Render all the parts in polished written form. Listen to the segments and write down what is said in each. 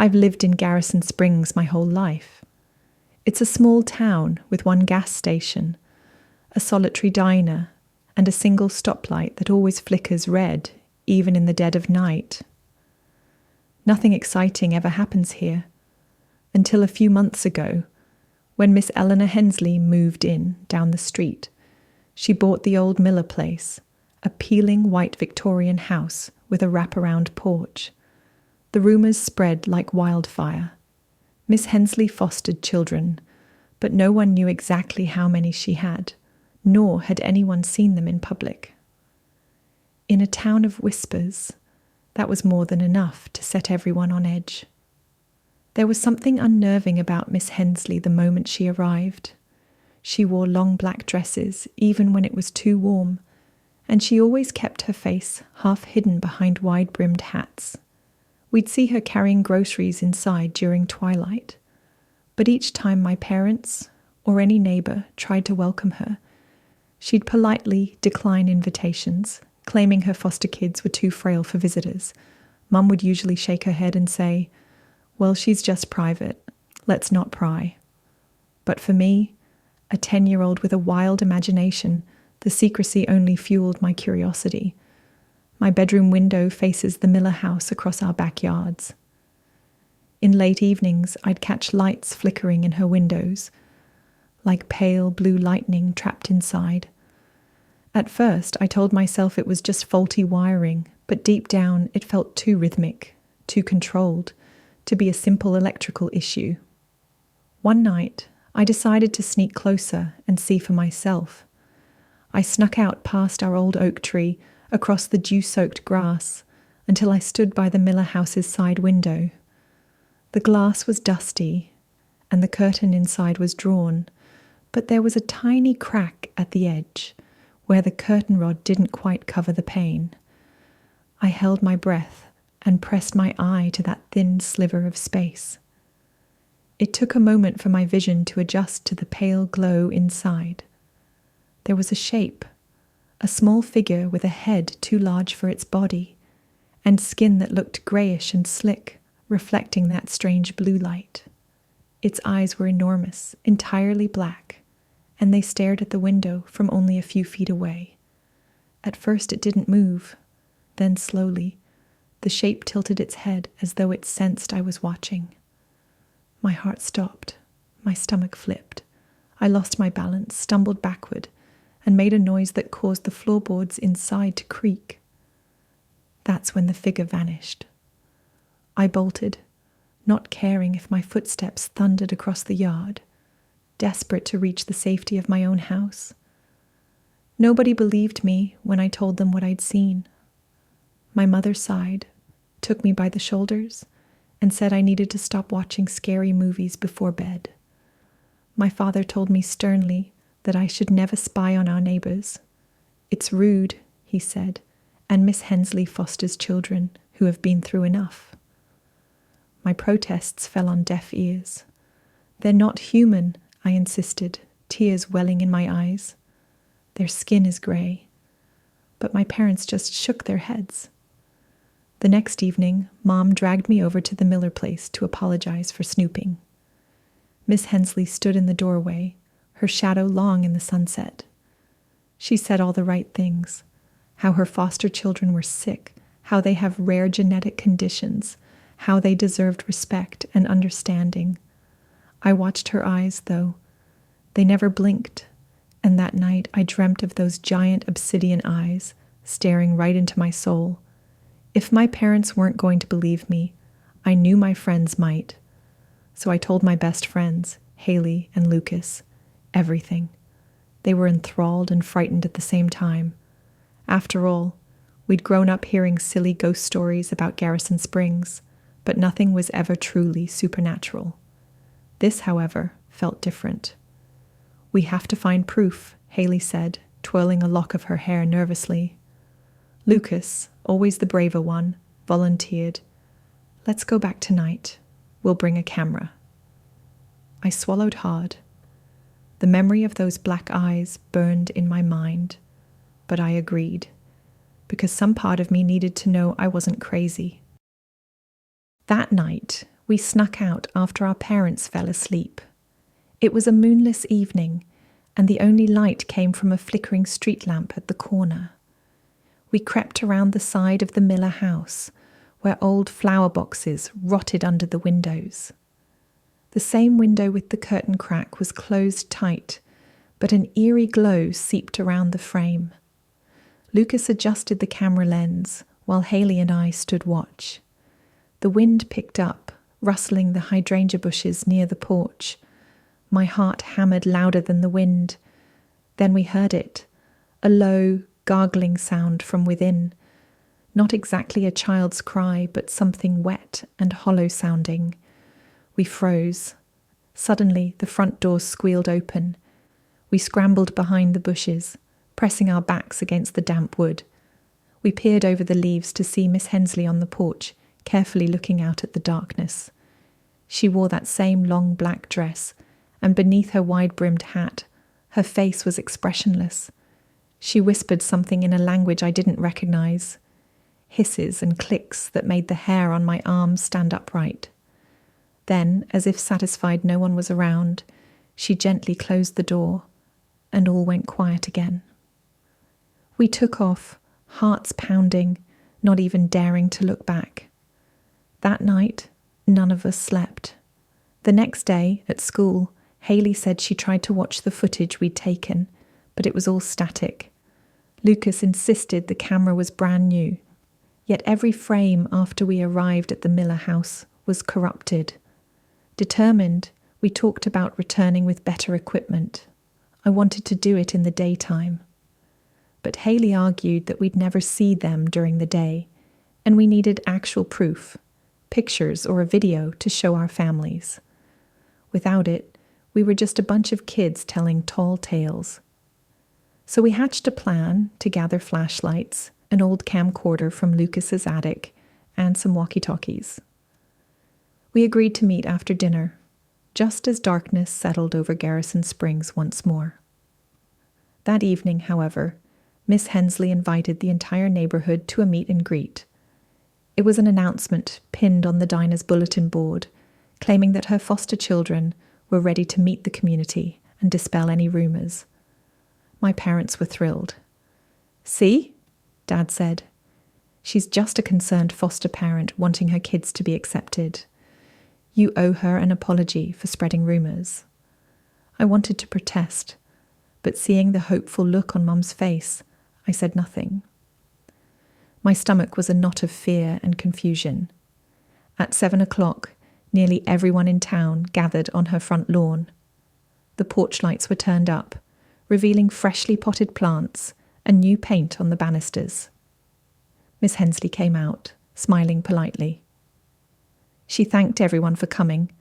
I've lived in Garrison Springs my whole life. It's a small town with one gas station, a solitary diner, and a single stoplight that always flickers red, even in the dead of night. Nothing exciting ever happens here, until a few months ago, when Miss Eleanor Hensley moved in down the street. She bought the old Miller place, a peeling white Victorian house with a wraparound porch. The rumours spread like wildfire. Miss Hensley fostered children, but no one knew exactly how many she had, nor had anyone seen them in public. In a town of whispers, that was more than enough to set everyone on edge. There was something unnerving about Miss Hensley the moment she arrived. She wore long black dresses even when it was too warm, and she always kept her face half hidden behind wide-brimmed hats. We'd see her carrying groceries inside during twilight, but each time my parents or any neighbour tried to welcome her, she'd politely decline invitations, claiming her foster kids were too frail for visitors. Mum would usually shake her head and say, "Well, she's just private. Let's not pry." But for me, a 10-year-old with a wild imagination, the secrecy only fueled my curiosity. My bedroom window faces the Miller house across our backyards. In late evenings, I'd catch lights flickering in her windows, like pale blue lightning trapped inside. At first, I told myself it was just faulty wiring, but deep down it felt too rhythmic, too controlled, to be a simple electrical issue. One night, I decided to sneak closer and see for myself. I snuck out past our old oak tree, across the dew-soaked grass, until I stood by the Miller house's side window. The glass was dusty, and the curtain inside was drawn, but there was a tiny crack at the edge, where the curtain rod didn't quite cover the pane. I held my breath and pressed my eye to that thin sliver of space. It took a moment for my vision to adjust to the pale glow inside. There was a shape, a small figure with a head too large for its body, and skin that looked greyish and slick, reflecting that strange blue light. Its eyes were enormous, entirely black, and they stared at the window from only a few feet away. At first it didn't move. Then slowly, the shape tilted its head as though it sensed I was watching. My heart stopped. My stomach flipped. I lost my balance, stumbled backward, and made a noise that caused the floorboards inside to creak. That's when the figure vanished. I bolted, not caring if my footsteps thundered across the yard, desperate to reach the safety of my own house. Nobody believed me when I told them what I'd seen. My mother sighed, took me by the shoulders, and said I needed to stop watching scary movies before bed. My father told me sternly that I should never spy on our neighbours. "It's rude," he said, "and Miss Hensley fosters children who have been through enough." My protests fell on deaf ears. "They're not human," I insisted, tears welling in my eyes. "Their skin is grey." But my parents just shook their heads. The next evening, Mom dragged me over to the Miller place to apologize for snooping. Miss Hensley stood in the doorway, her shadow long in the sunset. She said all the right things, how her foster children were sick, how they have rare genetic conditions, how they deserved respect and understanding. I watched her eyes, though. They never blinked, and that night I dreamt of those giant obsidian eyes staring right into my soul. If my parents weren't going to believe me, I knew my friends might. So I told my best friends, Haley and Lucas, everything. They were enthralled and frightened at the same time. After all, we'd grown up hearing silly ghost stories about Garrison Springs, but nothing was ever truly supernatural. This, however, felt different. "We have to find proof," Haley said, twirling a lock of her hair nervously. Lucas, always the braver one, volunteered. "Let's go back tonight. We'll bring a camera." I swallowed hard. The memory of those black eyes burned in my mind, but I agreed, because some part of me needed to know I wasn't crazy. That night, We snuck out after our parents fell asleep. It was a moonless evening, and the only light came from a flickering street lamp at the corner. We crept around the side of the Miller house, where old flower boxes rotted under the windows. The same window with the curtain crack was closed tight, but an eerie glow seeped around the frame. Lucas adjusted the camera lens, while Haley and I stood watch. The wind picked up, rustling the hydrangea bushes near the porch. My heart hammered louder than the wind. Then we heard it, a low, gargling sound from within. Not exactly a child's cry, but something wet and hollow sounding. We froze. Suddenly, the front door squealed open. We scrambled behind the bushes, pressing our backs against the damp wood. We peered over the leaves to see Miss Hensley on the porch, carefully looking out at the darkness. She wore that same long black dress, and beneath her wide-brimmed hat, her face was expressionless. She whispered something in a language I didn't recognize, hisses and clicks that made the hair on my arms stand upright. Then, as if satisfied no one was around, she gently closed the door, and all went quiet again. We took off, hearts pounding, not even daring to look back. That night, none of us slept. The next day, at school, Haley said she tried to watch the footage we'd taken, but it was all static. Lucas insisted the camera was brand new, yet every frame after we arrived at the Miller house was corrupted. Determined, we talked about returning with better equipment. I wanted to do it in the daytime. But Haley argued that we'd never see them during the day, and we needed actual proof, pictures or a video to show our families. Without it, we were just a bunch of kids telling tall tales. So we hatched a plan to gather flashlights, an old camcorder from Lucas's attic, and some walkie-talkies. We agreed to meet after dinner, just as darkness settled over Garrison Springs once more. That evening, however, Miss Hensley invited the entire neighborhood to a meet and greet. It was an announcement pinned on the diner's bulletin board, claiming that her foster children were ready to meet the community and dispel any rumors. My parents were thrilled. "See?" Dad said. "She's just a concerned foster parent wanting her kids to be accepted. You owe her an apology for spreading rumors." I wanted to protest, but seeing the hopeful look on Mum's face, I said nothing. My stomach was a knot of fear and confusion. At 7 o'clock, nearly everyone in town gathered on her front lawn. The porch lights were turned up, revealing freshly potted plants and new paint on the banisters. Miss Hensley came out, smiling politely. She thanked everyone for coming,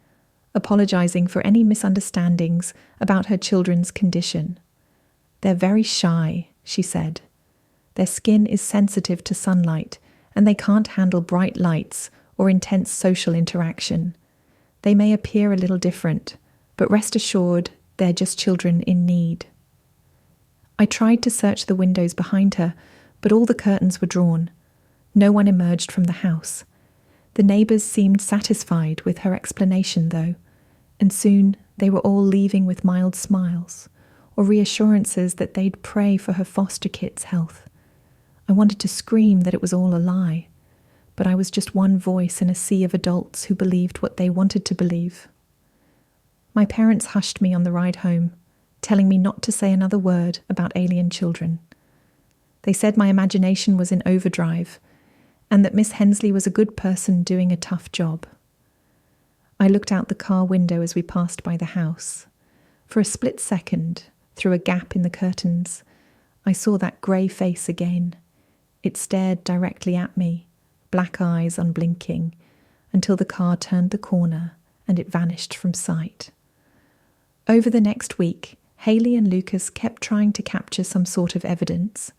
apologizing for any misunderstandings about her children's condition. "They're very shy," she said. "Their skin is sensitive to sunlight, and they can't handle bright lights or intense social interaction. They may appear a little different, but rest assured, they're just children in need." I tried to search the windows behind her, but all the curtains were drawn. No one emerged from the house. The neighbours seemed satisfied with her explanation, though, and soon they were all leaving with mild smiles, or reassurances that they'd pray for her foster kid's health. I wanted to scream that it was all a lie, but I was just one voice in a sea of adults who believed what they wanted to believe. My parents hushed me on the ride home, telling me not to say another word about alien children. They said my imagination was in overdrive, and that Miss Hensley was a good person doing a tough job. I looked out the car window as we passed by the house. For a split second, through a gap in the curtains, I saw that grey face again. It stared directly at me, black eyes unblinking, until the car turned the corner and it vanished from sight. Over the next week, Haley and Lucas kept trying to capture some sort of evidence.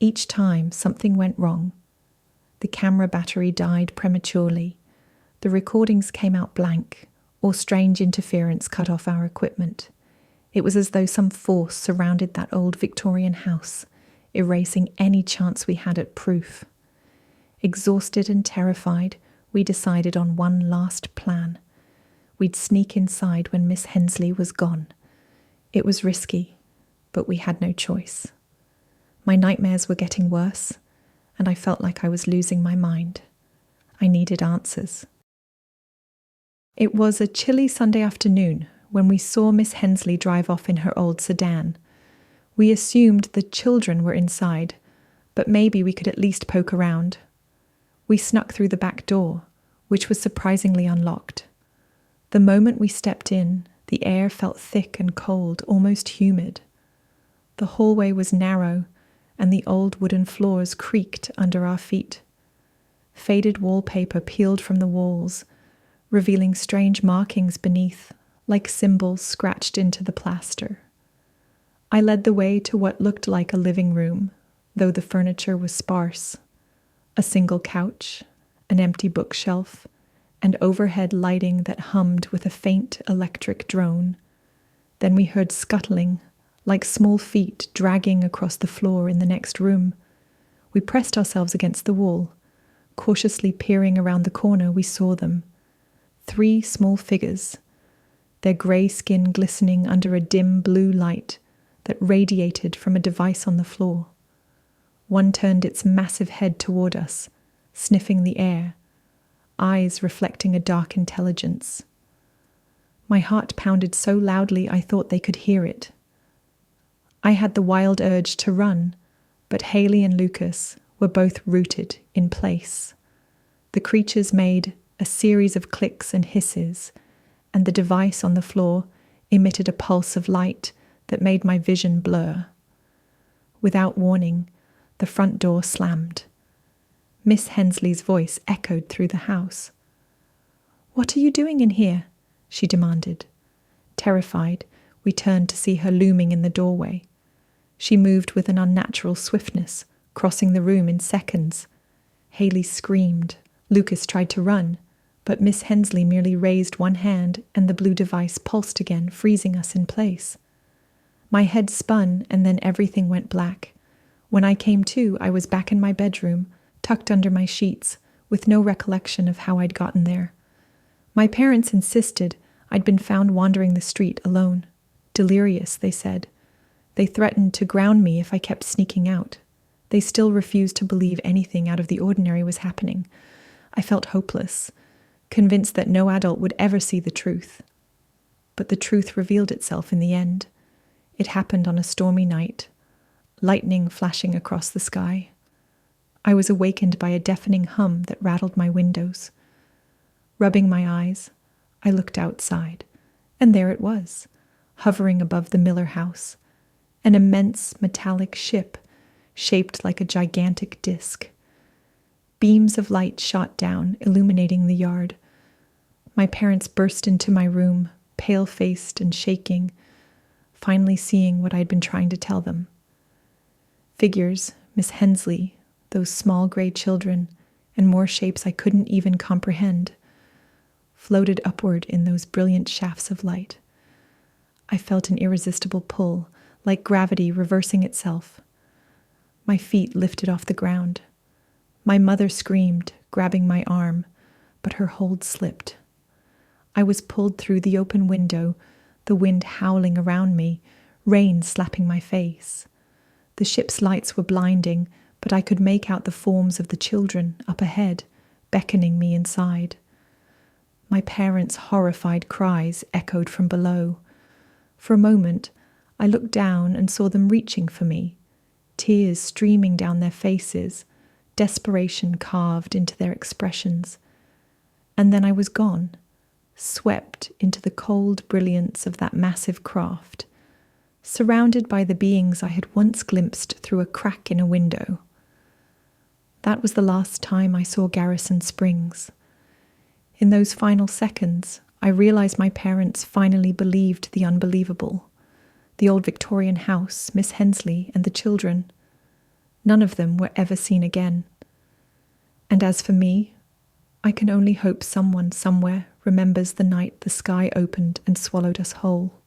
Each time, something went wrong. The camera battery died prematurely. The recordings came out blank, or strange interference cut off our equipment. It was as though some force surrounded that old Victorian house, erasing any chance we had at proof. Exhausted and terrified, we decided on one last plan. We'd sneak inside when Miss Hensley was gone. It was risky, but we had no choice. My nightmares were getting worse, and I felt like I was losing my mind. I needed answers. It was a chilly Sunday afternoon when we saw Miss Hensley drive off in her old sedan. We assumed the children were inside, but maybe we could at least poke around. We snuck through the back door, which was surprisingly unlocked. The moment we stepped in, the air felt thick and cold, almost humid. The hallway was narrow, and the old wooden floors creaked under our feet. Faded wallpaper peeled from the walls, revealing strange markings beneath, like symbols scratched into the plaster. I led the way to what looked like a living room, though the furniture was sparse. A single couch, an empty bookshelf, and overhead lighting that hummed with a faint electric drone. Then we heard scuttling, like small feet dragging across the floor in the next room. We pressed ourselves against the wall. Cautiously peering around the corner, we saw them. 3 small figures, their grey skin glistening under a dim blue light that radiated from a device on the floor. One turned its massive head toward us, sniffing the air, eyes reflecting a dark intelligence. My heart pounded so loudly I thought they could hear it. I had the wild urge to run, but Haley and Lucas were both rooted in place. The creatures made a series of clicks and hisses, and the device on the floor emitted a pulse of light that made my vision blur. Without warning, the front door slammed. Miss Hensley's voice echoed through the house. "What are you doing in here?" she demanded. Terrified, we turned to see her looming in the doorway. She moved with an unnatural swiftness, crossing the room in seconds. Haley screamed. Lucas tried to run, but Miss Hensley merely raised one hand and the blue device pulsed again, freezing us in place. My head spun and then everything went black. When I came to, I was back in my bedroom, tucked under my sheets, with no recollection of how I'd gotten there. My parents insisted I'd been found wandering the street alone. Delirious, they said. They threatened to ground me if I kept sneaking out. They still refused to believe anything out of the ordinary was happening. I felt hopeless, convinced that no adult would ever see the truth. But the truth revealed itself in the end. It happened on a stormy night, lightning flashing across the sky. I was awakened by a deafening hum that rattled my windows. Rubbing my eyes, I looked outside, and there it was, hovering above the Miller house, an immense metallic ship shaped like a gigantic disc. Beams of light shot down, illuminating the yard. My parents burst into my room, pale-faced and shaking, finally seeing what I'd been trying to tell them. Figures, Miss Hensley, those small gray children, and more shapes I couldn't even comprehend, floated upward in those brilliant shafts of light. I felt an irresistible pull, like gravity reversing itself. My feet lifted off the ground. My mother screamed, grabbing my arm, but her hold slipped. I was pulled through the open window, the wind howling around me, rain slapping my face. The ship's lights were blinding, but I could make out the forms of the children up ahead, beckoning me inside. My parents' horrified cries echoed from below. For a moment, I looked down and saw them reaching for me, tears streaming down their faces, desperation carved into their expressions. And then I was gone, swept into the cold brilliance of that massive craft, surrounded by the beings I had once glimpsed through a crack in a window. That was the last time I saw Garrison Springs. In those final seconds, I realized my parents finally believed the unbelievable. The old Victorian house, Miss Hensley, and the children. None of them were ever seen again. And as for me, I can only hope someone somewhere remembers the night the sky opened and swallowed us whole.